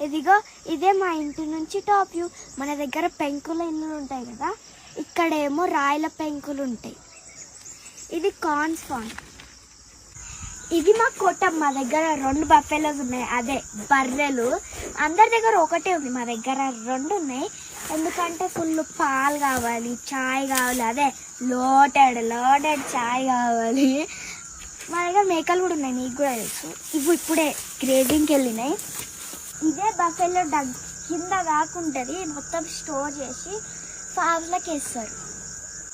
ఇదిగో ఇదే మా ఇంటి నుంచి టాప్ వ్యూ. మన దగ్గర పెంకుల ఇల్లులు ఉంటాయి కదా, ఇక్కడేమో రాయల పెంకులు ఉంటాయి. ఇది కార్న్స్ ఫార్మ్. ఇది మా కోట. మా దగ్గర 2 బఫెలోస్ ఉన్నాయి, అదే బర్రెలు. అందరి దగ్గర ఒకటే ఉంది, మా దగ్గర 2 ఉన్నాయి. ఎందుకంటే ఫుల్ పాలు కావాలి, చాయ్ కావాలి, అదే లోటెడ్ చాయ్ కావాలి. మా దగ్గర మేకలు కూడా ఉన్నాయి, నీకు కూడా తెలుసు. ఇప్పుడే గ్రేజింగ్కి వెళ్ళినాయి. ఇదే బఫెలో కింద కాకుంటుంది, మొత్తం స్టోర్ చేసి ఫామ్స్లోకి వేస్తారు.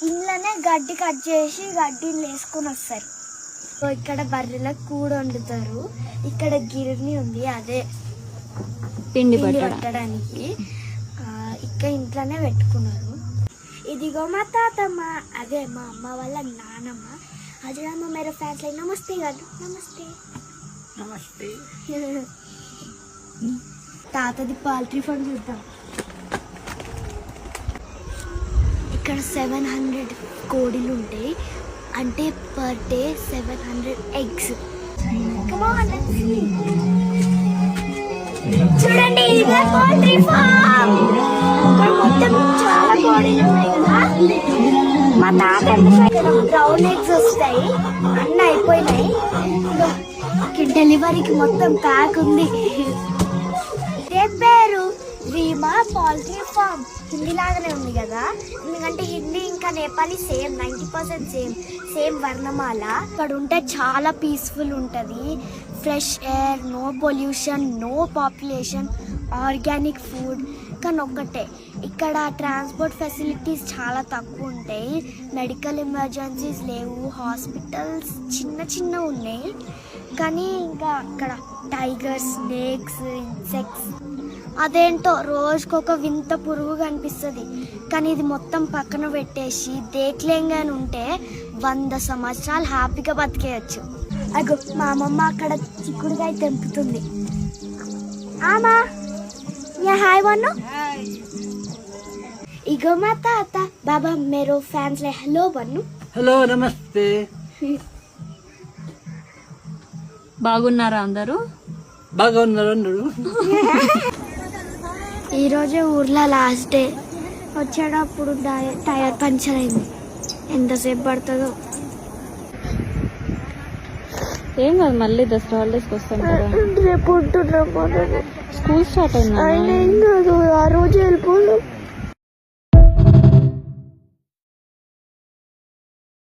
ఇంట్లోనే గడ్డి కట్ చేసి గడ్డిని వేసుకొని వస్తారు. సో ఇక్కడ బర్రెలకు కూడ వండుతారు. ఇక్కడ గిర్ని ఉంది, అదే పిండి పట్టడానికి. ఇక్కడ ఇంట్లోనే పెట్టుకున్నారు. ఇదిగో మా తాతమ్మ, అదే మా అమ్మ వాళ్ళ నానమ్మ. అది అమ్మ మేర ఫ్యాన్స్ లైక్ నమస్తే కాదు, నమస్తే నమస్తే. తాతది పౌల్ట్రీ ఫార్మ్ చూద్దాం. ఇక్కడ 700 కోడిలు ఉంటాయి, అంటే పర్ డే 700 eggs. చూడండి, ఇదే పౌల్ట్రీ ఫార్మ్. ఇక్కడ మొత్తం చాలా కోడిలు ఉన్నాయి కదా. మా తాత బ్రౌన్ ఎగ్స్ వస్తాయి, అన్నీ అయిపోయినాయి. డెలివరీకి మొత్తం ప్యాక్ ఉంది. ఇదే పేరు రీమా పౌల్ట్రీ ఫార్మ్. హిందీ లాగానే ఉంది కదా, ఎందుకంటే హిందీ ఇంకా నేపాలీ సేమ్, 90% సేమ్ వర్ణమాల. ఇక్కడ ఉంటే చాలా పీస్ఫుల్ ఉంటుంది. Fresh air, no pollution, no population, organic food. కానీ ఒక్కటే, ఇక్కడ ట్రాన్స్పోర్ట్ ఫెసిలిటీస్ చాలా తక్కువ ఉంటాయి. మెడికల్ ఎమర్జెన్సీస్ లేవు, హాస్పిటల్స్ చిన్న ఉన్నాయి. కానీ ఇంకా అక్కడ టైగర్స్, స్నేక్స్, ఇన్సెక్ట్స్, అదేంటో రోజుకొక వింత పురుగు కనిపిస్తుంది. కానీ ఇది మొత్తం పక్కన పెట్టేసి దేక్లేంగానే ఉంటే 100 సంవత్సరాలు హ్యాపీగా బతికేయచ్చు. అగో మా అమ్మమ్మ అక్కడ చిక్కుడుగా తెంపుతుంది. ఆమా హాయ్ వన్ను. ఇగో మా తాత. బాబా मेरो ఫ్యాన్స్ లే హలో వన్ను. హలో నమస్తే. బాగున్నారా అందరూ? బాగున్నారు అందరూ. ఈరోజే ఊర్లో లాస్ట్ డే. వచ్చేటప్పుడు టైర్ పంచర్ అయింది. ఎంతసేపు పడుతుందో ఏం కాదు, మళ్ళీ దసరా హాలిడేస్కి వస్తాం కదా. రేపు ఉంటున్నాం, స్కూల్ స్టార్ట్ అయిందా? ఏం కాదు, ఆ రోజు వెళ్ళిపోదు.